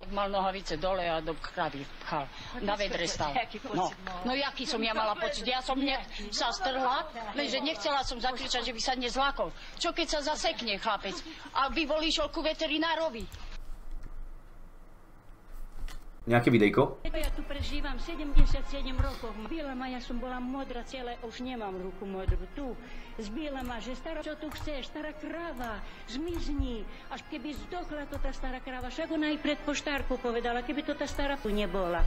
Mal nohavice dole a do kravy pchal. Na vedre stal. No jaký som ja mala pocit? Ja som sa strhla, lenže nechcela som zakričať, že by sa nezlákol. Čo keď sa zasekne chlapec a by bol išiel ku veterinárovi? Nejaké videjko? Ja tu prežívam 77 rokov. Biela ma, ja som bola modrá celé, už nemám ruku modrú. Tu, zbiela ma, že stará, čo tu chceš, stará kráva, zmizni. Až keby zdokla to tá stará kráva, však ona aj pred poštárku povedala, keby to tá stará tu nebola.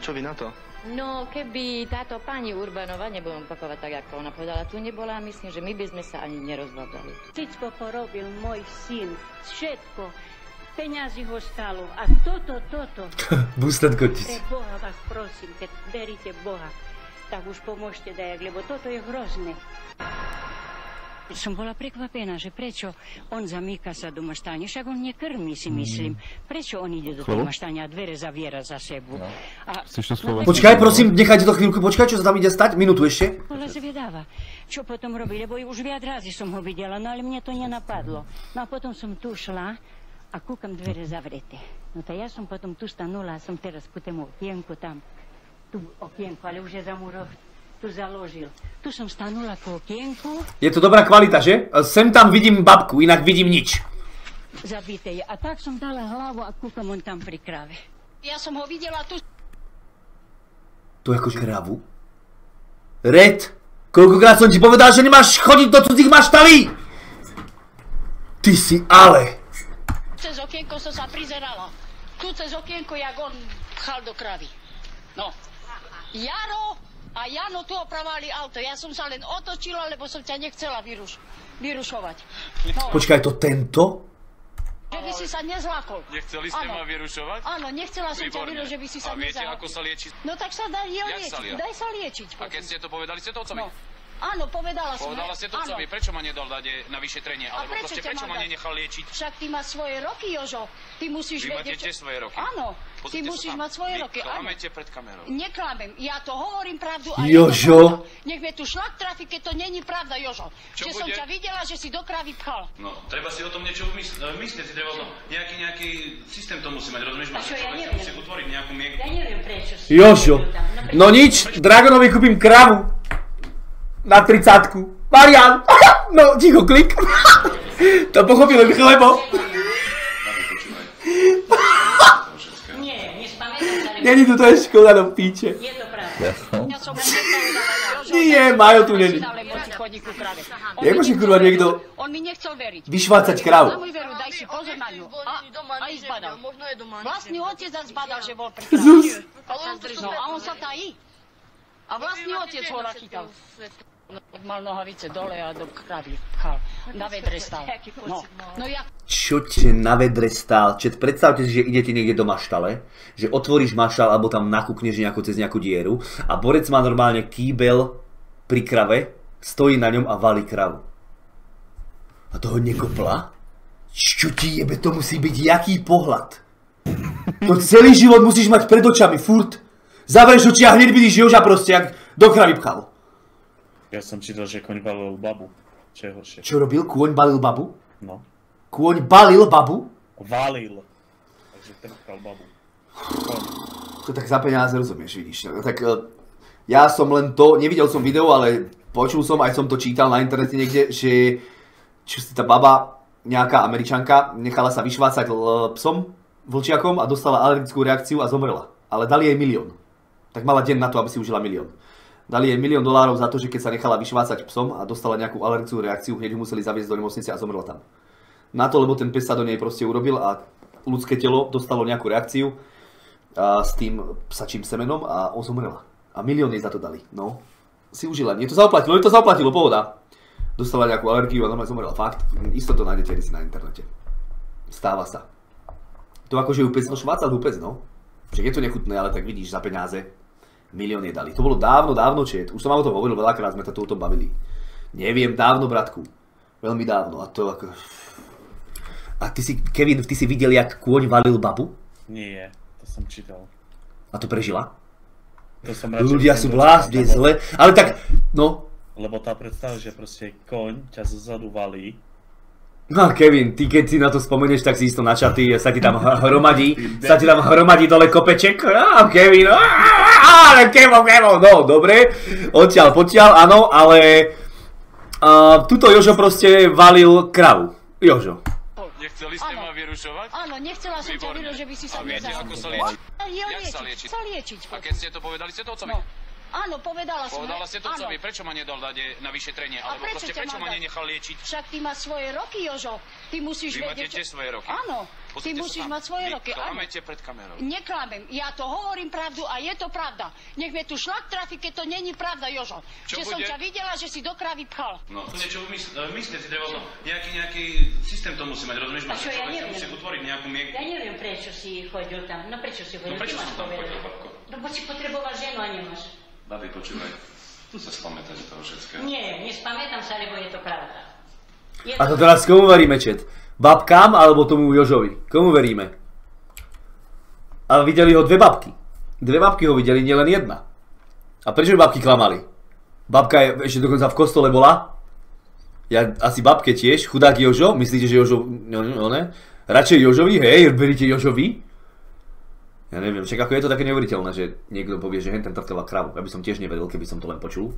Čo vy na to? No, keby táto pani Urbanova, nebudem opakovať tak, ako ona povedala, tu nebola, myslím, že my by sme sa ani nerozvádzali. Všetko porobil môj syn, všetko. Peňazí ho stalo. A toto. Buslet kotic. Pre Boha vás prosím, keď veríte Boha, tak už pomôžte dajak, lebo toto je hrozné. Som bola prekvapená, že prečo on zamýka sa do maštania, však on nekrmí, si myslím. Prečo on ide do toho maštania a dvere zaviera za sebou? Počkaj, prosím, nechajte to chvíľku, počkaj, čo sa tam ide stať? Minútu ešte. Bola zvedáva, čo potom robí, lebo už viac razy som ho videla, no ale mne to nenapadlo. No a potom som tu šla a kúkam dvere zavreté. No to ja som potom tu stanula a som teraz ku tému okienku tam. Tu okienku, ale už je zamurov tu založil. Tu som stanula ku okienku. Je to dobrá kvalita, že? Sem tam vidím babku, inak vidím nič. Zabité je. A tak som dala hlavu a kúkam on tam pri kráve. Ja som ho videla tu. Tu akože krávu? Red, koľkokrát som ti povedal, že nemáš chodiť do cudzích maštalí? Ty si ale... Cez okienko som sa prizerala. Tu cez okienko, jak on pchal do kravy. No. Jaro a Jano tu opravali auto. Ja som sa len otočila, lebo som ťa nechcela vyrušovať. No. Počkaj, to tento? Že by si sa nezlákol. Nechceli ste ma vyrušovať? Áno, nechcela som ťa vyrušovať, že by si sa nezlákol. A viete, ako sa liečiť? No tak sa daj liečiť. Daj sa liečiť. A keď ste to povedali, ste to otcovi? No. Áno, povedala som. Povedala ste to otcovi, prečo ma nedal dať na vyšetrenie? Alebo proste prečo ma nenechal liečiť? Však ty máš svoje roky, Jožo. Ty musíš vedieť... Vy máte tiež svoje roky. Áno, ty musíš mať svoje roky. Vy klamete pred kamerou. Neklamem, ja to hovorím pravdu. A Jožo! Nech mi tu šlak trafi, keď to není pravda, Jožo. Že som ťa videla, že si do krávy pchal. No, treba si o tom niečo myslieť, si treba o tom. Nejaký systém to musí mať, rozumieš? A čo, ja neviem. Musí utvoriť nejakú mienku. Ja neviem prečo. Jožo! No nič, Dragonovi kúpim kravu. Na 30-ku. Marian! No, ticho, klik. To pochopil chlebo. Nie, nespamätám sa. Není tu to je škoda do píče. Je to pravda. Ja som len nepovedala. Nie, Majo tu není. Jakože kurva niekto On mi nechcel veriť. vyšvácať kravu. Na môj veru, daj si pozor na ňu. A ich zbadal. Vlastný otec nás zbadal, že bol pri kravi. No a on sa tají. A vlastný otec ho nachytal. Mal nohavice dole a do kravy pchal. Na vedre stal. No ja... Čo ti na vedre stál? Čet, predstavte si, že idete niekde do maštale, že otvoríš maštal alebo tam nakúkneš nejako cez nejakú dieru a borec má normálne kýbel pri krave, stojí na ňom a valí kravu. A toho nekopla? Čo ti jebe, to musí byť jaký pohľad? To celý život musíš mať pred očami, furt. Zavrieš oči a hneď vidíš Joža proste, jak do kravy pchal. Ja som čítal, že koň balil babu. Čo je horšie? Čo robil? Kôň balil babu? No. Kôň balil babu? Valil. Takže trpkal babu. To tak za peniaze rozumieš, vidíš. No, tak ja som len to, nevidel som video, ale počul som, aj som to čítal na internete niekde, že čo si tá baba, nejaká Američanka, nechala sa vyšvácať psom, vlčiakom a dostala alergickú reakciu a zomrela. Ale dali jej 1 000 000. Tak mala deň na to, aby si užila 1 000 000. Dali jej $1 000 000 za to, že keď sa nechala vyšvácať psom a dostala nejakú alergickú reakciu, hneď ju museli zaviesť do nemocnice a zomrela tam. Na to, lebo ten pes sa do nej proste urobil a ľudské telo dostalo nejakú reakciu s tým psačím semenom a zomrela. A 1 000 000 jej za to dali. No, si užila. Nie to zaplatilo, pohoda. Dostala nejakú alergiu a normálne zomrela. Fakt, isto to nájdete si na internete. Stáva sa. To akože ju pes, no švácal ju pes, no. Však je to nechutné, ale tak vidíš, za peniaze. 1 000 000 jej dali. To bolo dávno, čet. Už som vám o tom hovoril, veľakrát sme to o tom bavili. Neviem, dávno, bratku. Veľmi dávno. A to ako... A ty si, Kevin, ty si videl, jak kôň valil babu? Nie, to som čítal. A to prežila? To som ľudia sú vlásne zle, ale tak, no. Lebo tá predstava, že proste koň ťa zozadu valí No Kevin, ty keď si na to spomenieš, tak si isto na čaty, sa ti tam hromadí dole kopeček. Kevin, ale Kevo, no dobre, odtiaľ potiaľ, áno, ale tuto Jožo proste valil kravu. Jožo. Nechceli ste ma vyrušovať? Áno, nechcela som ťa vyrušovať, že by si sa nezahral. A viete, ako sa lieči? Chcel liečiť. A keď ste to povedali, ste to otcovi? Áno, povedala som. Povedala ste to otcovi, prečo ma nedal dať na vyšetrenie? Alebo proste prečo ma nenechal liečiť? Však ty máš svoje roky, Jožo. Ty musíš vedieť... Vy máte tiež svoje roky? Áno, ty musíš mať svoje roky. Vy klamete pred kamerou. Neklamem, ja to hovorím pravdu a je to pravda. Nech mi tu šlak trafi, keď to není pravda, Jožo. Že som ťa videla, že si do kravy pchal. No, niečo myslíte si, treba to nejaký systém to musí mať, rozumieš? A čo, ja neviem. Musí utvoriť nejakú mienku. Ja neviem, prečo si chodil tam. No prečo si chodil? No prečo som tam chodil, babko? No bo si potreboval ženu a nemáš. Babi, počúvaj, tu sa spamätáš toho všetkého. Nie, nespamätám sa, lebo je to pravda. A to teraz komu veríme, čet? Babkám alebo tomu Jožovi? Komu veríme? A videli ho dve babky. Dve babky ho videli, nielen jedna. A prečo babky klamali? Babka je ešte dokonca v kostole bola. Ja asi babke tiež, chudák Jožo. Myslíte, že Jožo... No ne? Radšej Jožovi, hej, veríte Jožovi? Ja neviem, však ako je to také neuveriteľné, že niekto povie, že hen ten trtela kravu. Ja by som tiež nevedel, keby som to len počul.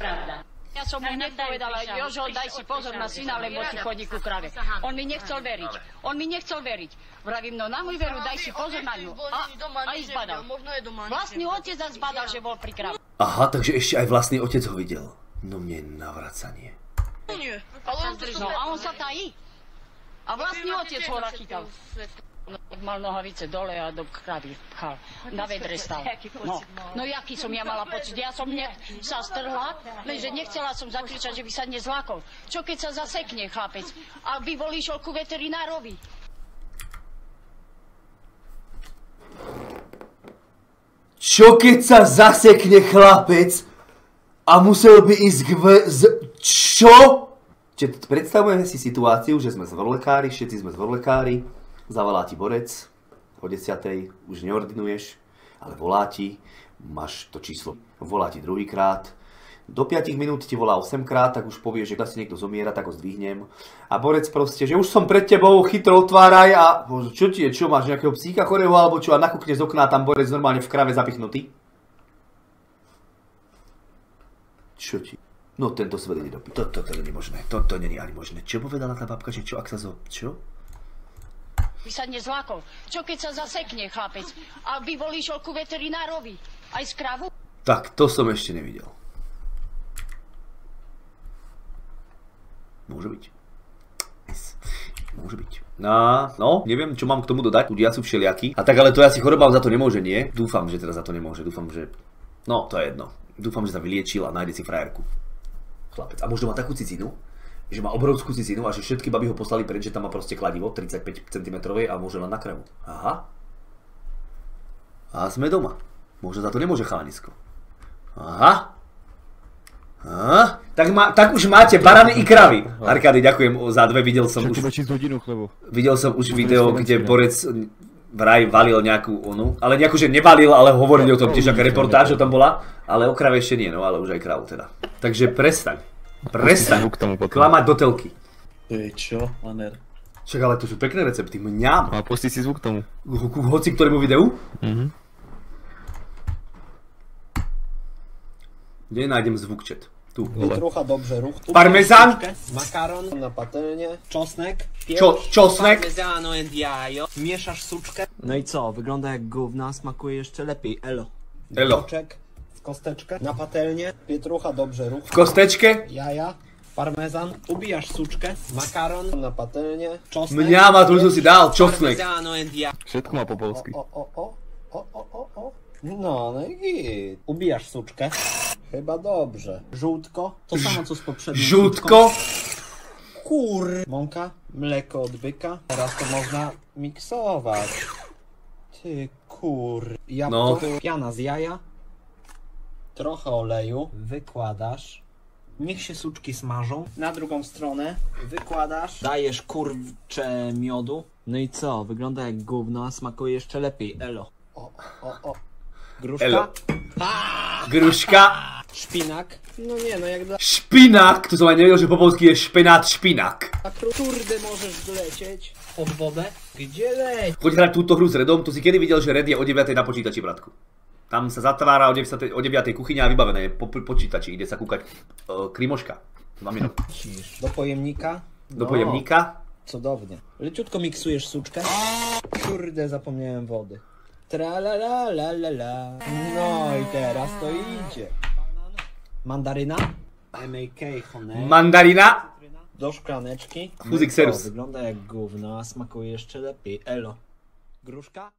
Pravda. Ja som mu hneď povedala, Jožo, daj si pozor na syna, lebo si chodí ku krave. On mi nechcel veriť. Vravím, no na môj veru, daj si pozor na ňu. A ich zbadal. Vlastný otec zas zbadal, že bol pri krave. Aha, takže ešte aj vlastný otec ho videl. No mne navracanie. No a on sa tají. A vlastný otec ho nachytal. Mal nohavice dole a do kravy pchal. Na vedre stal. No jaký som ja mala pocit? Ja som sa strhla, lenže nechcela som zakričať, že by sa nezlákol. Čo keď sa zasekne chlapec a by bol išiel ku veterinárovi? Čo keď sa zasekne chlapec a musel by ísť Čo? Predstavujeme si situáciu, že sme zvrlekári, všetci sme zvrlekári. Zavolá ti borec, o 10:00 už neordinuješ, ale volá ti, máš to číslo, volá ti druhýkrát, do 5 minút ti volá 8-krát, tak už povie, že asi niekto zomiera, tak ho zdvihnem. A borec proste, že už som pred tebou, chytro otváraj a čo ti je, čo máš nejakého psíka chorého alebo čo a nakúkne z okna a tam borec normálne v krave zapichnutý? Čo ti? No tento svet ide do pi... Toto nie je možné, toto nie je ani možné. Čo povedala tá babka, že čo, ak sa čo? By sa nezlákol. Čo keď sa zasekne chlapec a by bol išiel ku veterinárovi? Aj z kravu? Tak, to som ešte nevidel. Môže byť. Môže byť. No, neviem, čo mám k tomu dodať. Ľudia sú všelijakí. A tak, ale to asi choroba za to nemôže, nie? Dúfam, že teraz za to nemôže. Dúfam, že... No, to je jedno. Dúfam, že sa vyliečil a nájde si frajerku. Chlapec. A možno má takú cicinu, že má obrovskú cicinu a že všetky baby ho poslali preč, že tam má proste kladivo 35 cm a môže len na kravu. Aha. A sme doma. Možno za to nemôže chalanisko. Aha. Tak už máte barany i kravy. Arkady, ďakujem za dve. Videl som už video, kde borec vraj valil nejakú onu. Ale nejakú, že nevalil, ale hovorili o tom tiež, aká reportáž o tom bola. Ale o krave ešte nie, no ale už aj kravu teda. Takže prestaň. Klamať do telky. To je čo, Maner? Však ale to sú pekné recepty, mňam. A pustí si zvuk tomu. Hoci ktorému videu? Kde nájdem zvuk, chat? Tu. Trocha dobře ruch. Parmezán. Makaron na patelně. Čosnek. Čosnek. Parmezano and jajo. Mieszasz suczkę. No i co? Wygląda jak gówna, smakuje jeszcze lepiej. Elo. Boczek w kosteczkę. Na patelnię. Pietrucha dobrze ruch. W kosteczkę. Jaja. Parmezan. Ubijasz suczkę. Makaron na patelnię. Czosnek. Mňama, tu si dal čosnek. Všetko má po polsky. No i git. Ubijasz suczkę. Chyba dobrze. Żółtko. To samo co z poprzednim. Żółtko. Mąka. Mleko od byka. Teraz to można miksować. Ty Jabłko. No. Piana z jaja. Trochę oleju. Wykładasz. Niech się suczki smażą. Na drugą stronę. Wykładasz. Dajesz kurcze miodu. No i co? Wygląda jak gówno, a smakuje jeszcze lepiej. Elo. Gruszka. Elo. Gruszka. Szpinak? No nie, no jak dla Szpinak! To są, ja nie wiem, że po polsku jest szpenat, szpinak. kurde możesz wlecieć pod wodę? Gdzie leć? Choď hrať túto hru s Redom, to si kedy videl, že Red je o 9 na počítači, bratku? Tam sa zatvára o 9 kuchyňa a vybavené je po počítači, ide sa kúkať krymoška. 2 minút. Do pojemnika? Do pojemnika. Cudownie. Leciutko miksujesz suczkę. Kurde, zapomniałem wody. Tralala la la la. No i teraz to idzie. Mandaryna? MAK honey. Mandarina. Do szklaneczki. Fuzik No i co, serus. wygląda jak gówno, a smakuje jeszcze lepiej. Elo. Gruszka?